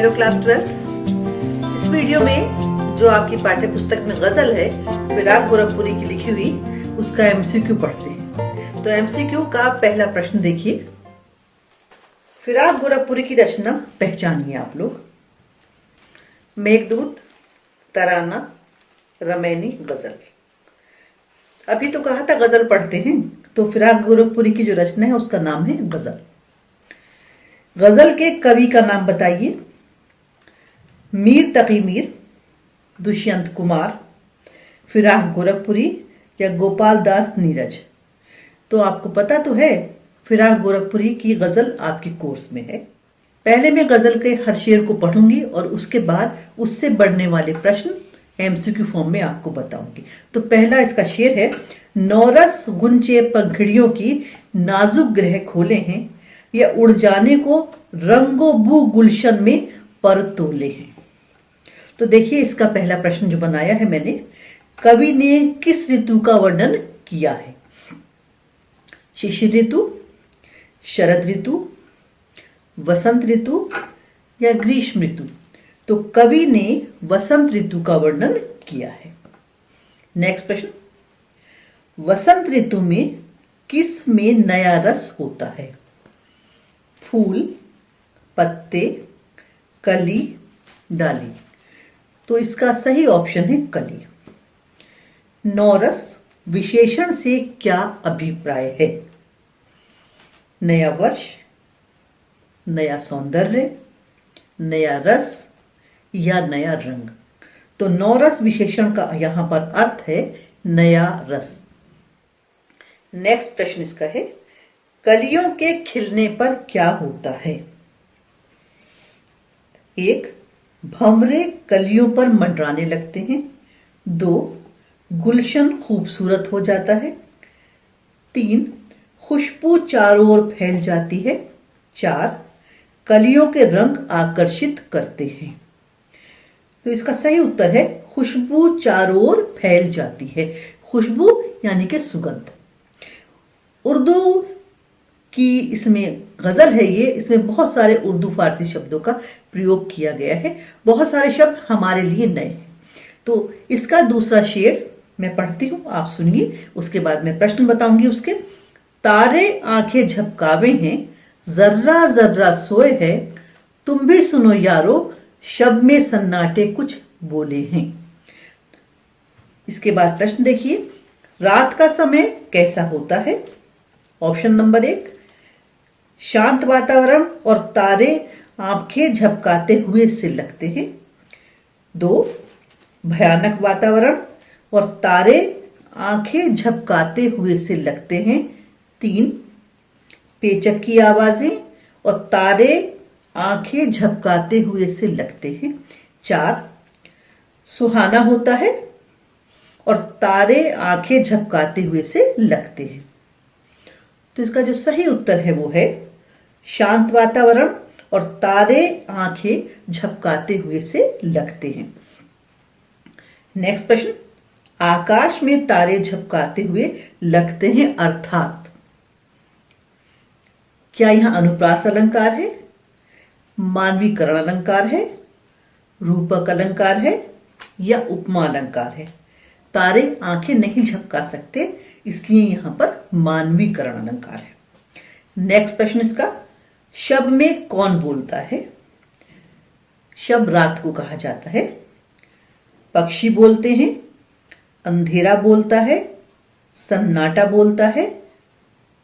Hello class 12। इस video में जो आपकी पाठ्य पुस्तक में गजल है फिराक गोरखपुरी की लिखी हुई, उसका एमसीक्यू पढ़ते हैं। तो एमसीक्यू का पहला प्रश्न देखिए। फिराक गोरखपुरी की रचना पहचानिए आप लोग। मेघदूत, तराना, रमैनी, गजल। अभी तो कहा था गजल पढ़ते हैं, तो फिराक गोरखपुरी की जो रचना है उसका नाम है गजल। गजल के कवि का नाम बताइए। मीर तकी मीर, दुष्यंत कुमार, फिराक गोरखपुरी या गोपाल दास नीरज। तो आपको पता तो है फिराक गोरखपुरी की गजल आपकी कोर्स में है। पहले मैं गजल के हर शेर को पढ़ूंगी और उसके बाद उससे बढ़ने वाले प्रश्न एमसीक्यू फॉर्म में आपको बताऊंगी। तो पहला इसका शेर है, नौरस गुंचे पंखड़ियों की नाजुक ग्रह खोले हैं, या उड़ जाने को रंगो बू गुलशन में पर तोले हैं। तो देखिए इसका पहला प्रश्न जो बनाया है मैंने, कवि ने किस ऋतु का वर्णन किया है? शिशिर ऋतु, शरद ऋतु, वसंत ऋतु या ग्रीष्म ऋतु? तो कवि ने वसंत ऋतु का वर्णन किया है। नेक्स्ट प्रश्न, वसंत ऋतु में किस में नया रस होता है? फूल, पत्ते, कली, डाली? तो इसका सही ऑप्शन है कली। नौरस विशेषण से क्या अभिप्राय है? नया वर्ष, नया सौंदर्य, नया रस या नया रंग? तो नौरस विशेषण का यहां पर अर्थ है नया रस। नेक्स्ट प्रश्न इसका है, कलियों के खिलने पर क्या होता है? एक, भंवरे कलियों पर मंडराने लगते हैं। दो, गुलशन खूबसूरत हो जाता है। तीन, खुशबू चारों ओर फैल जाती है। चार, कलियों के रंग आकर्षित करते हैं। तो इसका सही उत्तर है खुशबू चारों ओर फैल जाती है। खुशबू यानी कि सुगंध। उर्दू की इसमें गजल है ये, इसमें बहुत सारे उर्दू फारसी शब्दों का प्रयोग किया गया है। बहुत सारे शब्द हमारे लिए नए हैं। तो इसका दूसरा शेर मैं पढ़ती हूं, आप सुनिए, उसके बाद मैं प्रश्न बताऊंगी उसके। तारे आंखें झपकावे हैं, जर्रा जर्रा सोए है, तुम भी सुनो यारो, शब में सन्नाटे कुछ बोले हैं। इसके बाद प्रश्न देखिए, रात का समय कैसा होता है? ऑप्शन नंबर एक, शांत वातावरण और तारे आंखें झपकाते हुए से लगते हैं। दो, भयानक वातावरण और तारे आंखें झपकाते हुए से लगते हैं। तीन, पेचक की आवाजें और तारे आंखें झपकाते हुए से लगते हैं। चार, सुहाना होता है और तारे आंखें झपकाते हुए से लगते हैं। तो इसका जो सही उत्तर है वो है शांत वातावरण और तारे आंखें झपकाते हुए से लगते हैं। नेक्स्ट प्रश्न, आकाश में तारे झपकाते हुए लगते हैं अर्थात क्या यहां अनुप्रास अलंकार है, मानवीकरण अलंकार है, रूपक अलंकार है या उपमा अलंकार है? तारे आंखें नहीं झपका सकते, इसलिए यहां पर मानवीकरण अलंकार है। नेक्स्ट प्रश्न इसका, शब में कौन बोलता है? शब रात को कहा जाता है। पक्षी बोलते हैं, अंधेरा बोलता है, सन्नाटा बोलता है,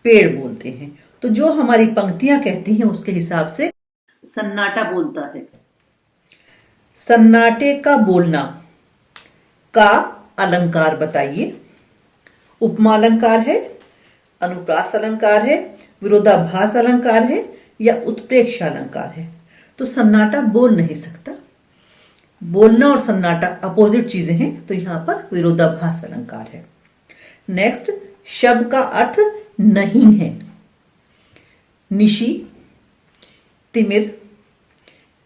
पेड़ बोलते हैं। तो जो हमारी पंक्तियां कहती हैं उसके हिसाब से सन्नाटा बोलता है। सन्नाटे का बोलना का अलंकार बताइए। उपमा अलंकार है, अनुप्रास अलंकार है, विरोधाभास अलंकार है या उत्प्रेक्षा अलंकार है? तो सन्नाटा बोल नहीं सकता। बोलना और सन्नाटा अपोजिट चीजें हैं, तो यहां पर विरोधाभास अलंकार है। नेक्स्ट, शब्द का अर्थ नहीं है। निशी, तिमिर,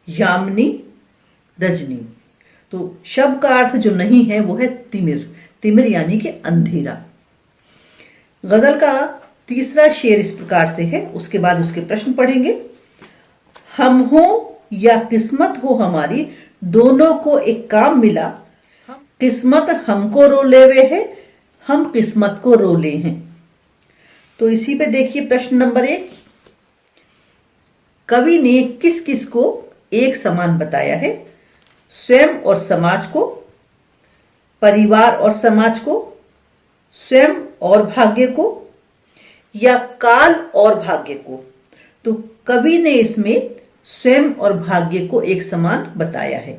यामिनी, रजनी। तो शब्द का अर्थ जो नहीं है वो है तिमिर। तिमिर यानी कि अंधेरा। गजल का तीसरा शेर इस प्रकार से है, उसके बाद उसके प्रश्न पढ़ेंगे। हम हो या किस्मत हो हमारी, दोनों को एक काम मिला। किस्मत हमको रो लेवे है, हम किस्मत को रो ले हैं। तो इसी पे देखिए प्रश्न नंबर 1। कवि ने किस किस को एक समान बताया है? स्वयं और समाज को, परिवार और समाज को, स्वयं और भाग्य को, या काल और भाग्य को। तो कवि ने इसमें स्वयं और भाग्य को एक समान बताया है।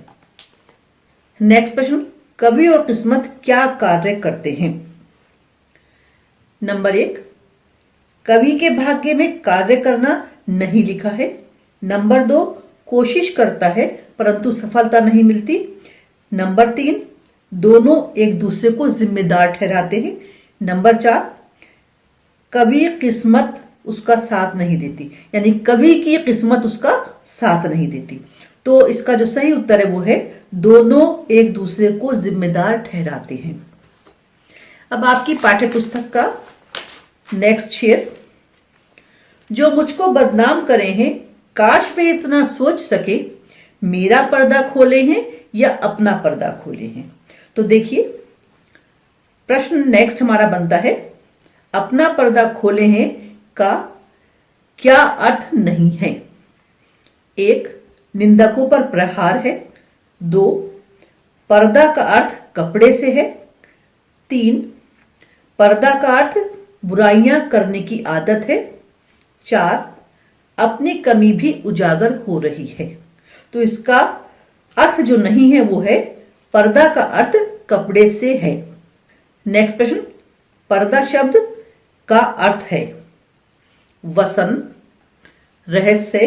नेक्स्ट प्रश्न, कवि और किस्मत क्या कार्य करते हैं? नंबर 1, कवि के भाग्य में कार्य करना नहीं लिखा है। नंबर 2, कोशिश करता है परंतु सफलता नहीं मिलती। नंबर 3, दोनों एक दूसरे को जिम्मेदार ठहराते हैं। नंबर 4, कभी किस्मत उसका साथ नहीं देती, यानी कभी की किस्मत उसका साथ नहीं देती। तो इसका जो सही उत्तर है वो है दोनों एक दूसरे को जिम्मेदार ठहराते हैं। अब आपकी पाठ्य पुस्तक का नेक्स्ट शेर। जो मुझको बदनाम करे हैं, काश वे इतना सोच सके, मेरा पर्दा खोले हैं या अपना पर्दा खोले हैं। तो देखिए प्रश्न नेक्स्ट हमारा बनता है, अपना पर्दा खोले हैं का क्या अर्थ नहीं है? 1, निंदकों पर प्रहार है। 2, पर्दा का अर्थ कपड़े से है। 3, पर्दा का अर्थ बुराइयां करने की आदत है। 4, अपनी कमी भी उजागर हो रही है। तो इसका अर्थ जो नहीं है वो है पर्दा का अर्थ कपड़े से है। नेक्स्ट प्रश्न, पर्दा शब्द का अर्थ है वसन, रहस्य,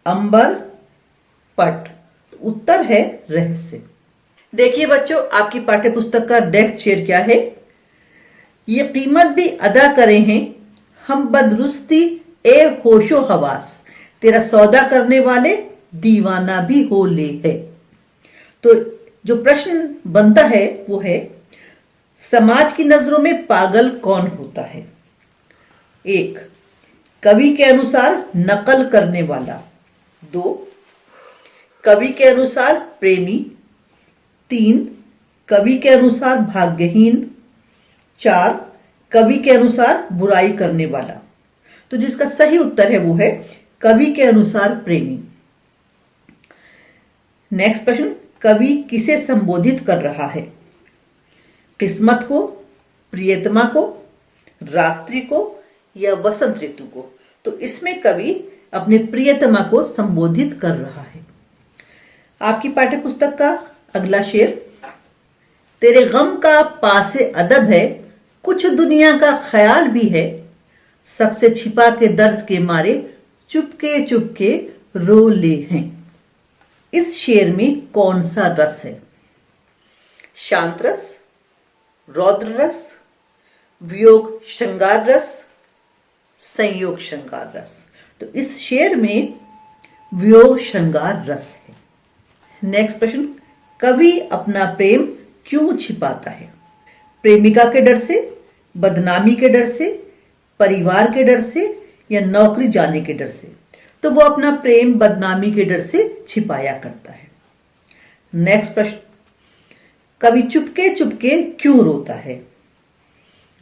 अंबर, पट। तो उत्तर है रहस्य। देखिए बच्चों, आपकी पाठ्य पुस्तक का नेक्स्ट शेर क्या है? ये कीमत भी अदा करें हैं हम बदरुस्ती ए होशो हवास, तेरा सौदा करने वाले दीवाना भी हो ले है। तो जो प्रश्न बनता है वो है, समाज की नजरों में पागल कौन होता है? 1, कवि के अनुसार नकल करने वाला। 2, कवि के अनुसार प्रेमी। 3, कवि के अनुसार भाग्यहीन। 4, कवि के अनुसार बुराई करने वाला। तो जिसका सही उत्तर है वो है कवि के अनुसार प्रेमी। नेक्स्ट प्रश्न, कवि किसे संबोधित कर रहा है? किस्मत को, प्रियतमा को, रात्रि को या वसंत ऋतु को। तो इसमें कवि अपने प्रियतमा को संबोधित कर रहा है। आपकी पाठ्य पुस्तक का अगला शेर, तेरे गम का पासे अदब है, कुछ दुनिया का ख्याल भी है, सबसे छिपा के दर्द के मारे चुपके चुपके रो ले हैं। इस शेर में कौन सा रस है? शांत रस, रौद्र रस, वियोग श्रृंगार रस, संयोग श्रृंगार रस। तो इस शेर में वियोग श्रृंगार रस है। नेक्स्ट प्रश्न, कवि अपना प्रेम क्यों छिपाता है? प्रेमिका के डर से, बदनामी के डर से, परिवार के डर से या नौकरी जाने के डर से। तो वो अपना प्रेम बदनामी के डर से छिपाया करता है। नेक्स्ट प्रश्न, कवि चुपके चुपके क्यों रोता है?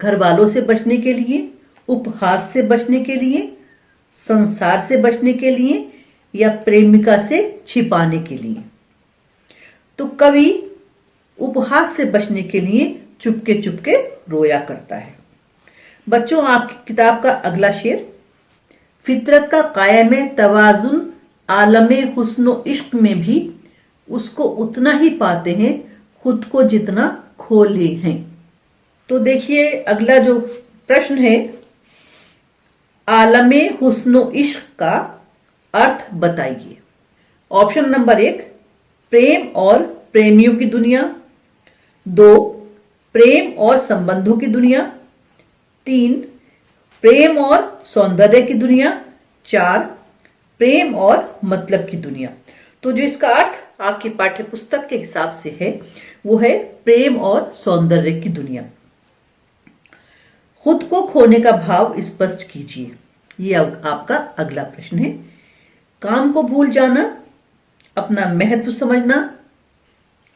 घर वालों से बचने के लिए, उपहार से बचने के लिए, संसार से बचने के लिए या प्रेमिका से छिपाने के लिए। तो कवि उपहार से बचने के लिए चुपके चुपके रोया करता है। बच्चों, आपकी किताब का अगला शेर, फितरत का कायम तवाजुन आलमे हुस्नो इश्क में भी उसको उतना ही पाते हैं खुद को जितना खोले हैं। तो देखिए अगला जो प्रश्न है, आलमे हुस्नो इश्क का अर्थ बताइए। ऑप्शन नंबर 1, प्रेम और प्रेमियों की दुनिया। 2, प्रेम और संबंधों की दुनिया। 3, प्रेम और सौंदर्य की दुनिया। 4, प्रेम और मतलब की दुनिया। तो जो इसका अर्थ आपकी पाठ्य पुस्तक के हिसाब से है वो है प्रेम और सौंदर्य की दुनिया। खुद को खोने का भाव स्पष्ट कीजिए, ये आपका अगला प्रश्न है। काम को भूल जाना, अपना महत्व समझना,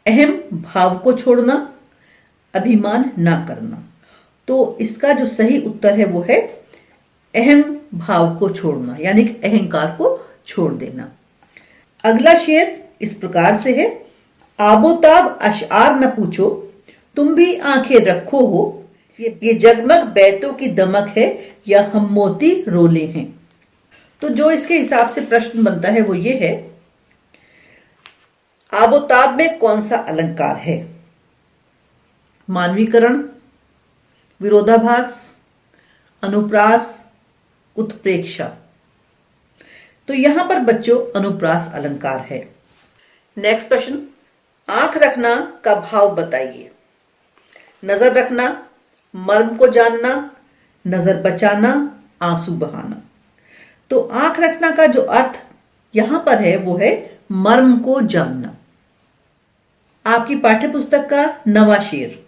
अहम भाव को छोड़ना, अभिमान ना करना। तो इसका जो सही उत्तर है वो है अहम भाव को छोड़ना, यानी कि अहंकार को छोड़ देना। अगला शेर इस प्रकार से है, आबोताब अशआर न पूछो, तुम भी आंखें रखो हो, ये जगमग बैतों की दमक है या हम मोती रोले हैं। तो जो इसके हिसाब से प्रश्न बनता है वो ये है, आबोताब में कौन सा अलंकार है? मानवीकरण, विरोधाभास, अनुप्रास, उत्प्रेक्षा। तो यहां पर बच्चों अनुप्रास अलंकार है। नेक्स्ट प्रश्न, आंख रखना का भाव बताइए। नजर रखना, मर्म को जानना, नजर बचाना, आंसू बहाना। तो आंख रखना का जो अर्थ यहां पर है वो है मर्म को जानना। आपकी पाठ्य पुस्तक का नवा शेर,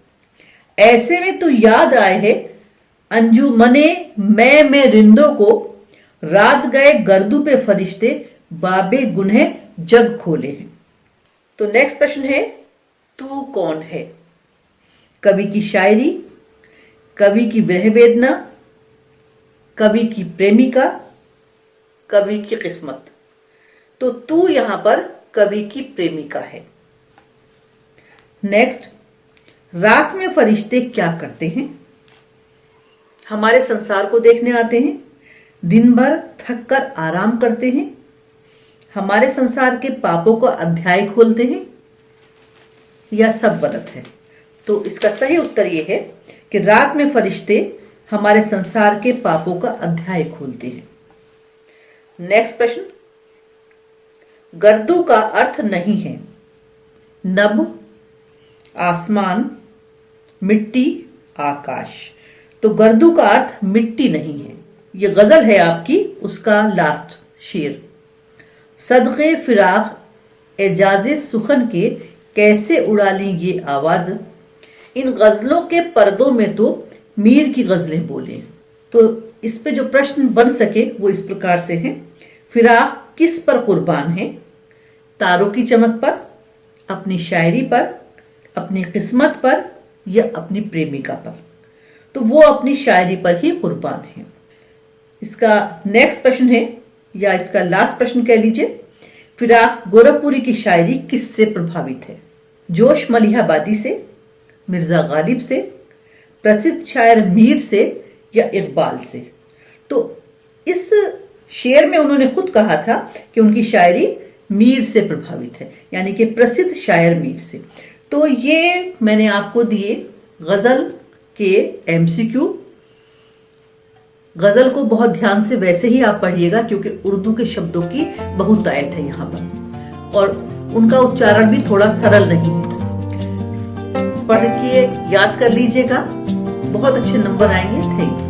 ऐसे में तो याद आए है अंजुमने मैं रिंदों को, रात गए गर्दू पे फरिश्ते, बाबे गुन्हे जग खोले हैं। तो नेक्स्ट प्रश्न है, तू कौन है? कवि की शायरी, कवि की विरह वेदना, कवि की प्रेमिका, कवि की किस्मत। तो तू यहां पर कवि की प्रेमिका है। नेक्स्ट, रात में फरिश्ते क्या करते हैं? हमारे संसार को देखने आते हैं, दिन भर थक कर आराम करते हैं, हमारे संसार के पापों का अध्याय खोलते हैं, या सब गलत है? तो इसका सही उत्तर यह है कि रात में फरिश्ते हमारे संसार के पापों का अध्याय खोलते हैं। नेक्स्ट प्रश्न, गर्दू का अर्थ नहीं है नभ, आसमान, मिट्टी, आकाश। तो गर्दू का अर्थ मिट्टी नहीं है। ये गजल है आपकी, उसका लास्ट शेर, सदक़े फिराक एजाज़े सुखन के, कैसे उड़ा ली ये आवाज, इन गजलों के पर्दों में तो मीर की गजलें बोले। तो इस पे जो प्रश्न बन सके वो इस प्रकार से है, फिराक किस पर कुर्बान है? तारों की चमक पर, अपनी शायरी पर, अपनी किस्मत पर, या अपनी प्रेमिका पर? तो वो अपनी शायरी पर ही कुर्बान है। इसका नेक्स्ट प्रश्न है, या इसका लास्ट प्रश्न कह लीजिए, फिराक गोरखपुरी की शायरी किससे प्रभावित है? जोश मलिहाबादी से, मिर्जा गालिब से, प्रसिद्ध शायर मीर से, या इकबाल से? तो इस शेर में उन्होंने खुद कहा था कि उनकी शायरी मीर से प्रभावित है, यानी कि प्रसिद्ध शायर मीर से। तो ये मैंने आपको दिए गजल के एमसीक्यू। गजल को बहुत ध्यान से वैसे ही आप पढ़िएगा, क्योंकि उर्दू के शब्दों की बहुतायत है यहाँ पर, और उनका उच्चारण भी थोड़ा सरल नहीं है। पढ़ के याद कर लीजिएगा, बहुत अच्छे नंबर आएंगे। Thank you.